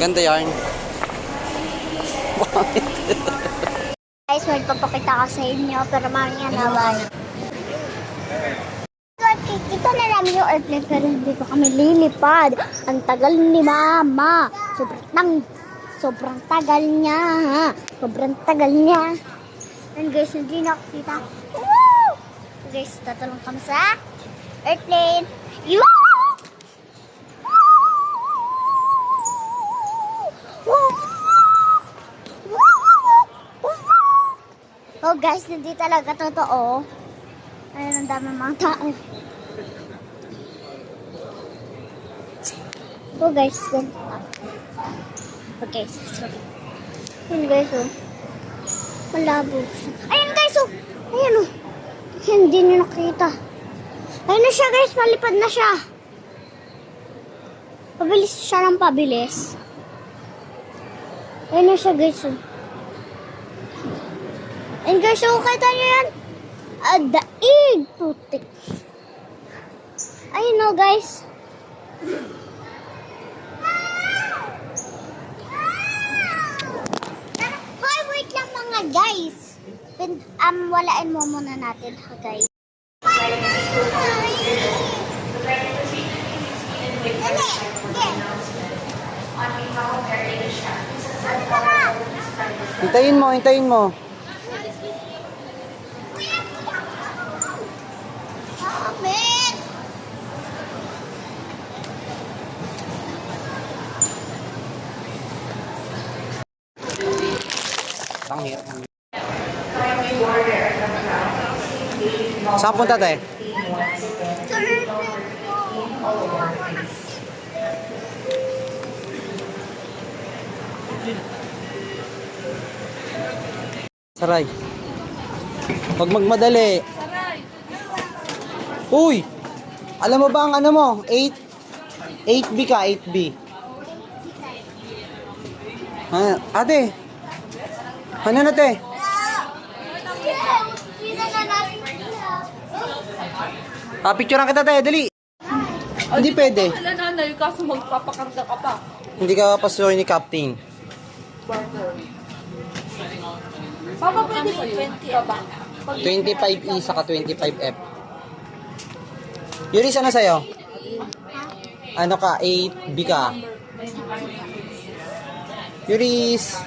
Ganda yarn. Guys, may papakita ko sa inyo, pero mamaya naway. Ito na namin yung airplane, pero hindi ko kami lilipad. Ang tagal ni Mama. Sobrang tagal niya. Sobrang tagal niya. And guys, hindi nakakita. Woo! Guys, tatulong kami sa airplane. Oh guys, hindi talaga totoo. Ayun, ang dami mga tao. Oh guys, ganito. Okay, sorry. Ayun guys, oh. Malabo. Ayun guys, oh. Ayun, oh. Hindi nyo nakita. Ayun na siya guys, malipad na siya. Pabilis siya ng pabilis. Ayun na siya guys, oh. And guys, so kita nyo yan? Daig! Putik. Ayun no guys. Hoy, wait lang mga guys. Walain mo muna natin ha guys. Hintayin mo. Amen. Tangir. Saan punta tayo? Saray. Huwag magmadali. Uy! Alam mo ba ang ano mo? 8B ka, 8B. Ate. Ano na te? Picturean kita te, dali. Hindi pwede. Wala nanay, kaso magpapakarga ka pa. Hindi ka pasuloy ni Captain. Papa, pwede ba 20 ba? 25E saka 25F. Yuris, ano sa'yo? Ano ka? 8B ka? Yuris,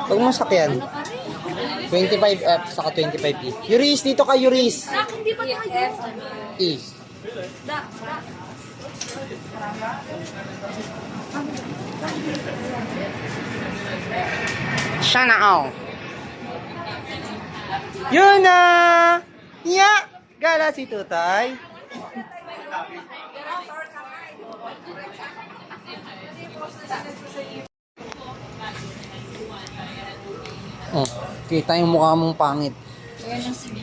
huwag mo sakyan. 25F saka 25E. Yuris, dito ka Yuris. Hindi pa tayo. E. Siya na ako. Yun na! Yeah! Gala si Tutay. Oh, kita yung mukha mong pangit. Ayan ang Cebu.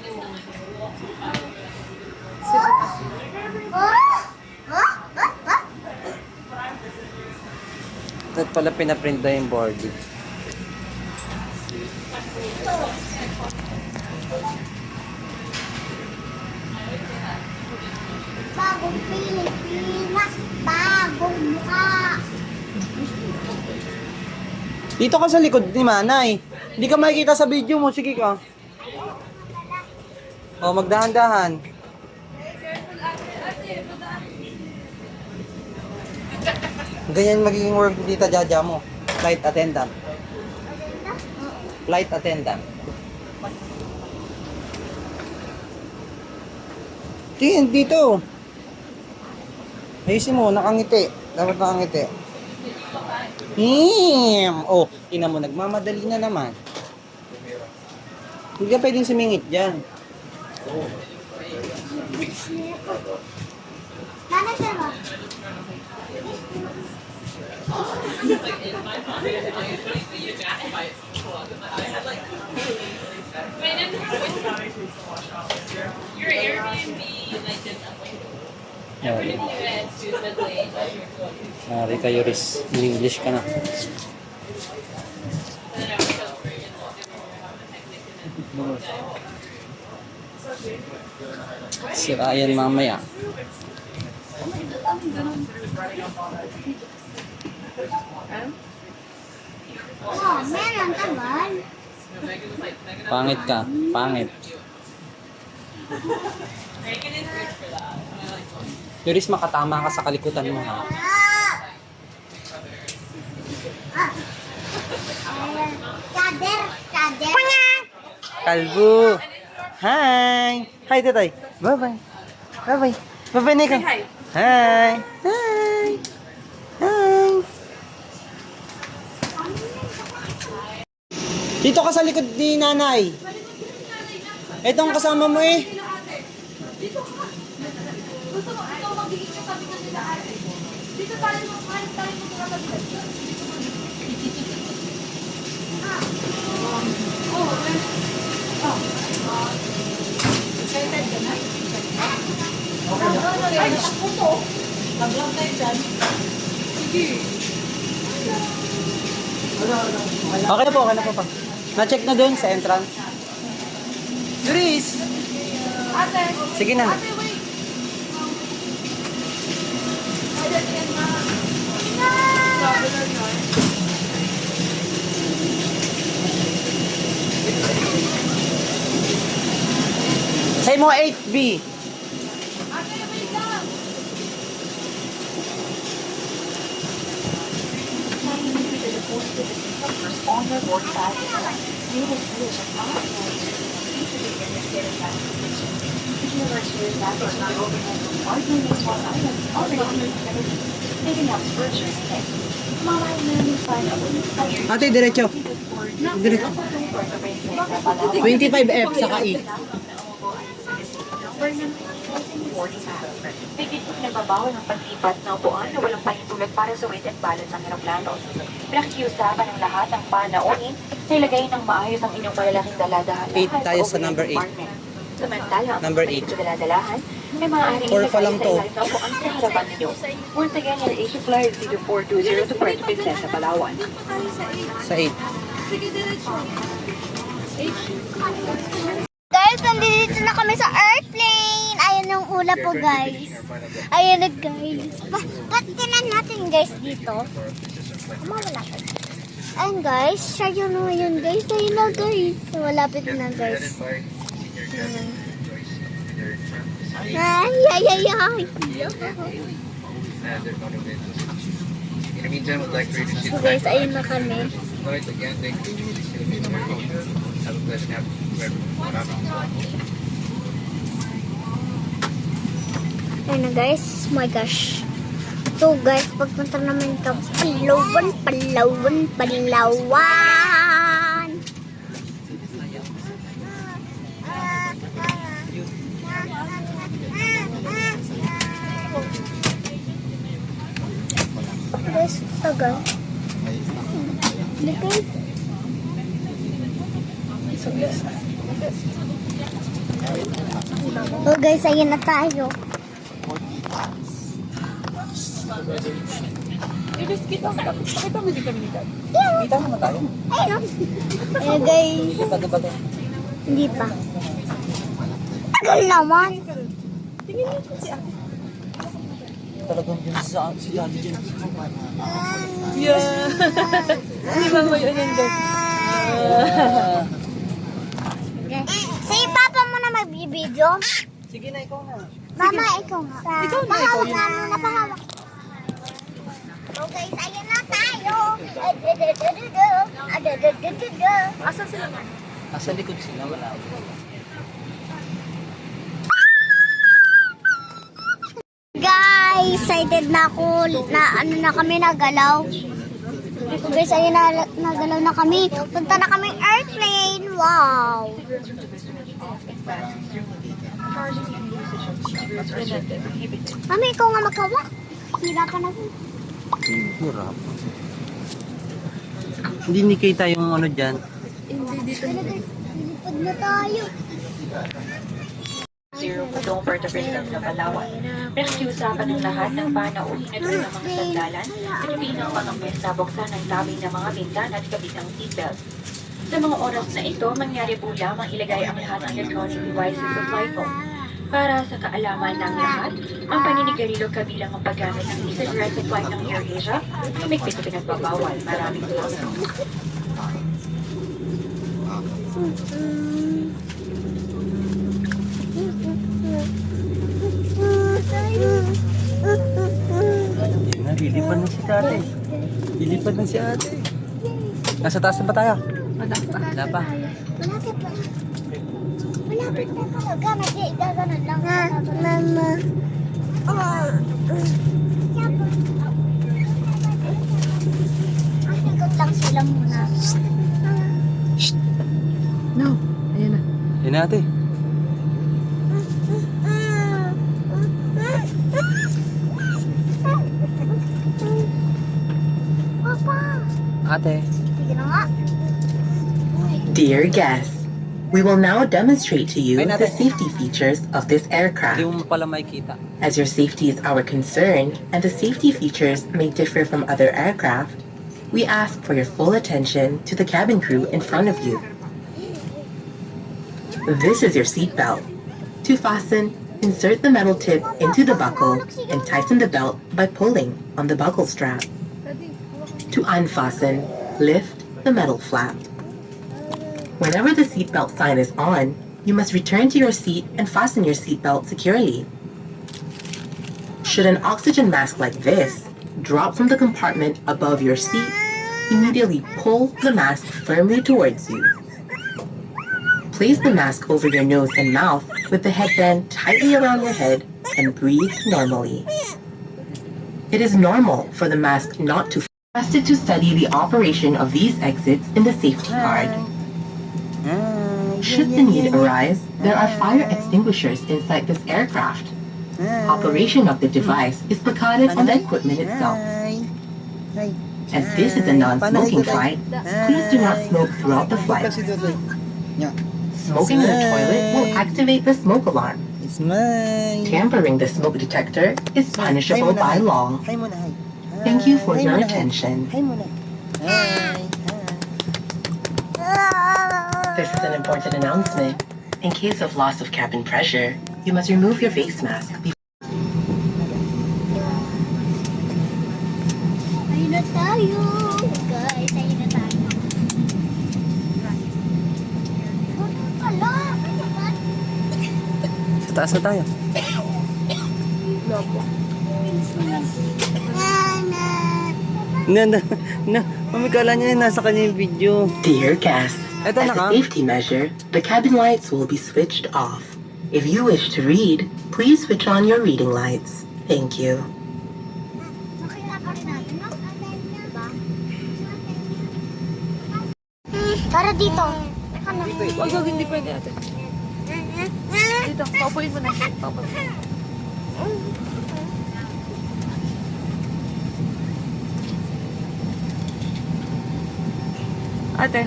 At pala pinaprint na yung board. Bagong Pilipinas, bagong mukha. Dito ka sa likod ni Manay. Hindi ka makikita sa video mo. Sige ka. Oh, magdahan-dahan. Ganyan magiging work ni Tita Jaja mo. Flight attendant. Flight attendant. Tingin dito. Ayusin mo, nakangiti. Dapat nakangiti. Oh, ina mo, nagmamadali na naman. Hindi ka pwedeng sumingit dyan. Nanay sir mo. Your Airbnb, like, Mari kayo, Riz. English ka na. Sira yan mamaya. Oh, meron tagal. Pangit ka. Pangit. Yuris, makatama ka sa kalikutan mo, ha? Kader, kader. Kalbo! Hi! Hi, Tatay! Bye-bye! Bye-bye! Bye-bye, Nico! Hi. Hi! Hi! Hi! Dito ka sa likod ni nanay. Ito ang kasama mo eh. Gusto mo, ikaw magiging katabi ka nila ate. Dito tayo tayo magkakatabi. Excited ka na? Ay, natakbo to. Mag-vlog tayo dyan. Sige. Okay na po, okay na po pa. Na-check na dun sa entrance. Yuris! Ate. Sige na. Ate, wait. Say mo 8B. Ate, wait lang. Ate, diretso. Diretso. 25F saka E. Bigit po nagbabawal ng paglipat na upuan na walang pahintulot para sa weight and balance ng aeroplano. Pinakikiusapan ng lahat ng panaunin na ilagay ng maayos ang inyong malalaking daladahan. 8 tayo sa number 8. Samantala, ang Number maliit 8. na daladalahan ay maaaring 4 pa lang to. ilagay sa ilalim ng upuan sa harapan ninyo. Once again, yan Asia Flight 0420 to Puerto Princesa, Palawan. Sa 8. Sige, diretso. Guys, nandito na kami sa airplane. Ayan yung ula po, guys. Ayan na, guys. Patinan natin, guys, dito. Mawala ka. Ayan, guys. Siya yun na yun, guys. Ayun na, guys. Malapit na, guys. Ayan. Ay, ay, ay, ay. In the meantime, I'd like for you to sit So, guys, ayun na kami. Lloyd, again, thank you. Have a blessed night. Ayun na, guys. Oh my gosh. So, guys, pagpunta naman ka Palawan, Palawan, Palawan. Guys, tagal. Likay. So, guys, ayun na tayo. Pakita mo di kami ni Dad. Kita naman tayo. Ayun. Ayun, guys. Bago ba to? Hindi pa. Tagal naman. Tingin niyo si ate. Talagang yun si Daddy dyan. Yeah. Di ba mo yun yung dog? Si Papa mo na magbibideo. Sige na, ikaw na. Mama, ikaw nga. Ikaw na, Pahawak ikaw na, napahawak. So guys, ayun na tayo. Asan sila nga? Nasa likod sila, wala. Guys, excited na ako na ano na kami nagalaw. So guys, ayun na nagalaw na kami. Punta na kaming airplane. Wow. Mami, ikaw nga magkawak. Hirapan ako. Hirap. Hindi nikita yung ano dyan. Lilipad na tayo. Zero patong Puerto Princesa, Palawan. Pinakikiusapan ng lahat ng panaunin na doon ng mga sandalan at pinang mga mesa buksan ang tabi ng mga bintana at kabit ang seatbelt. Sa mga oras na ito, mangyari po lamang ilagay ang lahat ng electronic devices sa flight mode. Para sa kaalaman ng lahat, ang paninigarilyo kabilang ang paggamit ng e-cigarette sa flight ng AirAsia, humigpit na pinagbabawal. Maraming salamat. Lilipad na si ate. Lilipad na si ate. Nasa taas na ba tayo? Wala pa. Malapit pa. Malapit na talaga. Gaganon lang. Mama. Ang ikot lang sila muna. No. Ayan na. Yan ate. Papa. Ate. Sige na nga. Dear guests, we will now demonstrate to you Ay, the natin. safety features of this Hindi aircraft. mo pala makikita. As your safety is our concern and the safety features may differ from other aircraft, we ask for your full attention to the cabin crew in front of you. This is your seatbelt. To fasten, insert the metal tip into the buckle and tighten the belt by pulling on the buckle strap. To unfasten, lift the metal flap. Whenever the seatbelt sign is on, you must return to your seat and fasten your seatbelt securely. Should an oxygen mask like this drop from the compartment above your seat, immediately pull the mask firmly towards you. Place the mask over your nose and mouth with the headband tightly around your head and breathe normally. It is normal for the mask not to requested to study the operation of these exits in the safety card. Should the need arise, there are fire extinguishers inside this aircraft. Operation of the device is placarded on the equipment itself. As this is a non-smoking flight, please do not smoke throughout the flight. Smoking in the toilet will activate the smoke alarm. It's mine. Tampering the smoke detector is punishable by law. Hi muna, hi. Thank you for Hi your muna, hi. attention. Hi muna. Hi. This is an important announcement. In case of loss of cabin pressure, you must remove your face mask. Ayun na tayo. Guys, ayun na tayo. Ano pala? Ano ba? Sa taas na tayo. Na. Mami, kala niya nasa kanya yung video. Dear guests, Eto as na ka. a safety measure, the cabin lights will be switched off. If you wish to read, please switch on your reading lights. Thank you. Makita pa rin natin, no? Diba? Para dito. Ano? Wag, hindi pwede ate. Dito, paupuin mo na. Paupuin mo. Ate.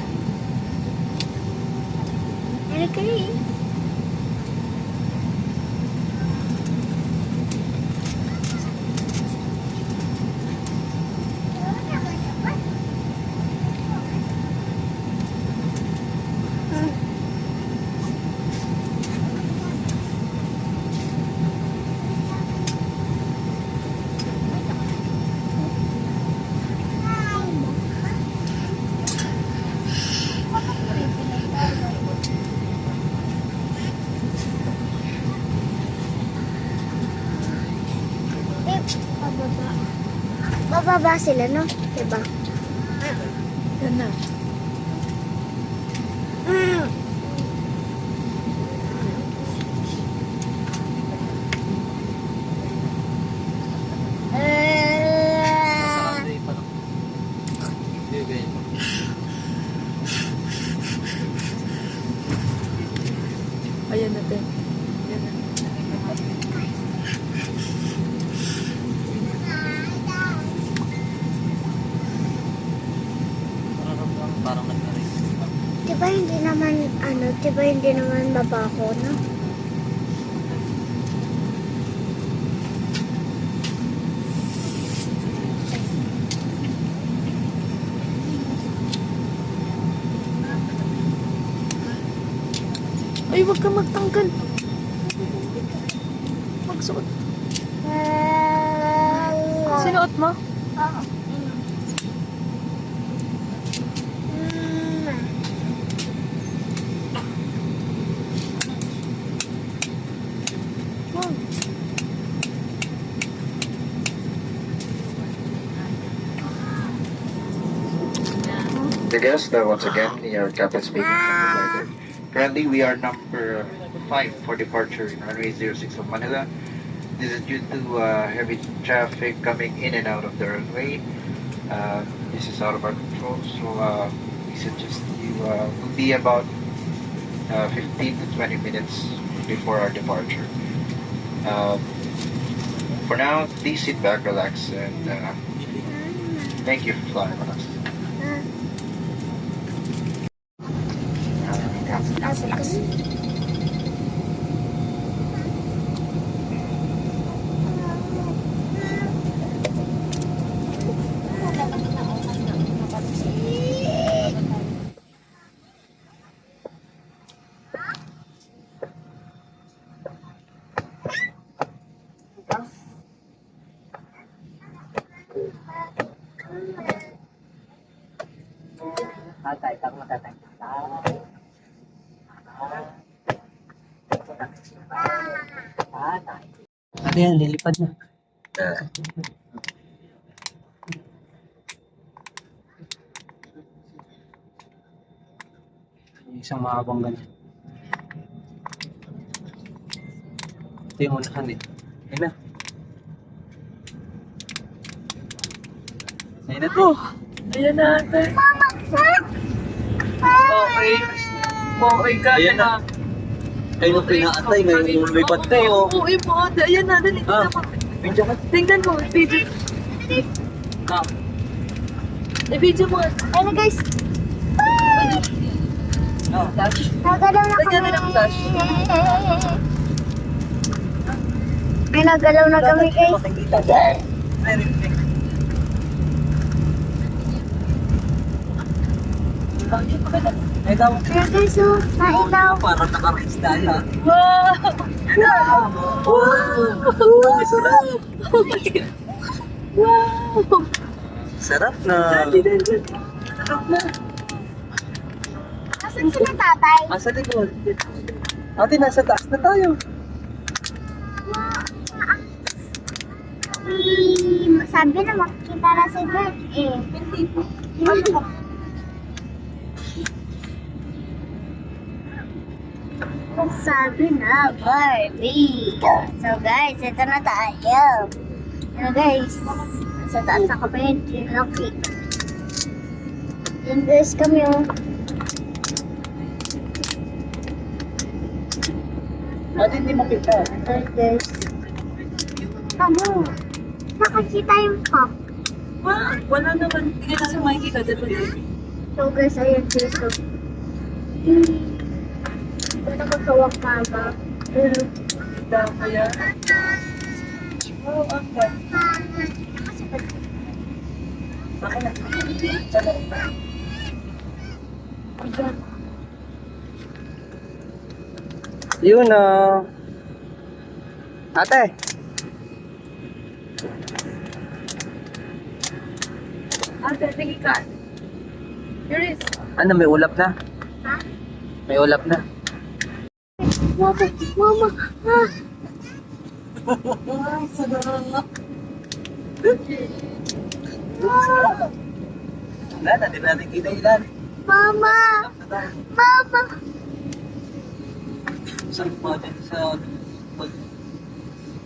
Okay. Bababa sila, no? Diba? Yan na. Ayan natin. Yan na. Parang nag-race. Diba hindi naman, diba hindi naman mabaho, no? Ay, wag ka magtanggal. Suot. Sinuot mo? Oo. The guest, once again, your captain speaking from the flight. Currently, we are number 5 for departure in runway 06 of Manila. This is due to heavy traffic coming in and out of the runway. This is out of our control, so we suggest you will be about 15 to 20 minutes before our departure. For now, please sit back, relax, and thank you for flying with us. Ano yan, lilipad na. Isang mahabang ganyan. Ito yung unahan eh. Ayun na. Ayun na to. Ayan na ate. Okay. Okay ka. Ayan na. Kayo nung pinaatay, ngayon yung lumipad kayo. Oo, mo ate. Ayan na. Dali. Ah, video ka. Tingnan mo. Video. Ah, I-video mo. Ano guys? ah. Nagalaw na Lagyan na ng flash. Ay, nagalaw na kami guys. Makikita dyan. Ay, reflect. Ay, tawag. Kaya guys, oh, nailaw. Parang naka-race tayo ha. Wow! Wow! Sarap! Wow! Sarap na. Sarap na. Asan sila tatay? Asa likod? Ate, nasa taas na tayo. Sabi na makikita na si Bert eh. Ano? Sabi na Barbie. So guys, ito na tayo. Ano guys, sa taas na kami, lucky. Yan guys kami oh. Ate, hindi makita. Ayan guys. Ano? Nakakita yung cup. Wala naman. Hindi na siya makikita. So guys, ayan guys. So, ito nakakawak mama. Pero, hindi kaya. Wow, ang ganda. Akin na. Ang ganda. Yun na. Ate. Ate, tingin ka. Here is. Ano, may ulap na? Ha? May ulap na. Mama, mama, ha? Ay, sarap. Wala na, di natin kita ilan. Mama, mama. Saan pa natin sa...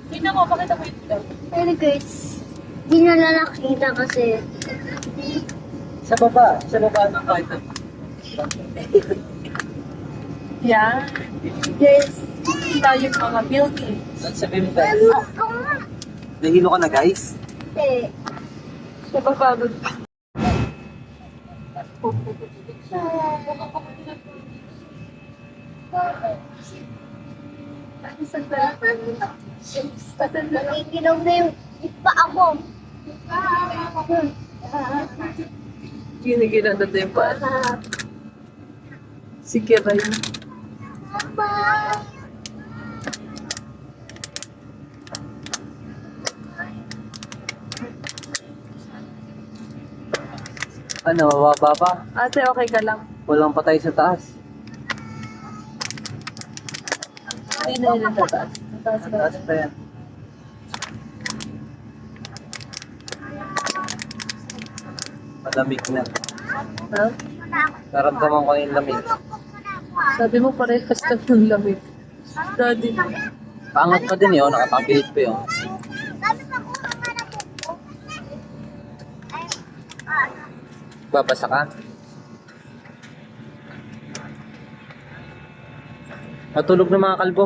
Tingnan mo, pakita mo yung ilaw. Pero guys, di na nakita kasi. Sa baba ng kahit. Yan. Guys, Tayo mga building. Saan sabihin mo tayo? ano ka nga? Nahilo ka na guys? Hindi. Napapagod. Nakikinom na yung ipa ako. Ginigilan na tayo pa. Sige, Ray. Mama. Ano, mababa pa? Ate, okay ka lang? Walang patay sa taas. Hindi na yun ang tataas. Tataas ka. Taas pa yan. Malamig na. Ha? Naramdaman ko yung lamig. Sabi mo parehas lang ng lamig. Daddy. Pangat pa din yun, nakatapilit pa yun. Babasa ka? Matulog na mga kalbo.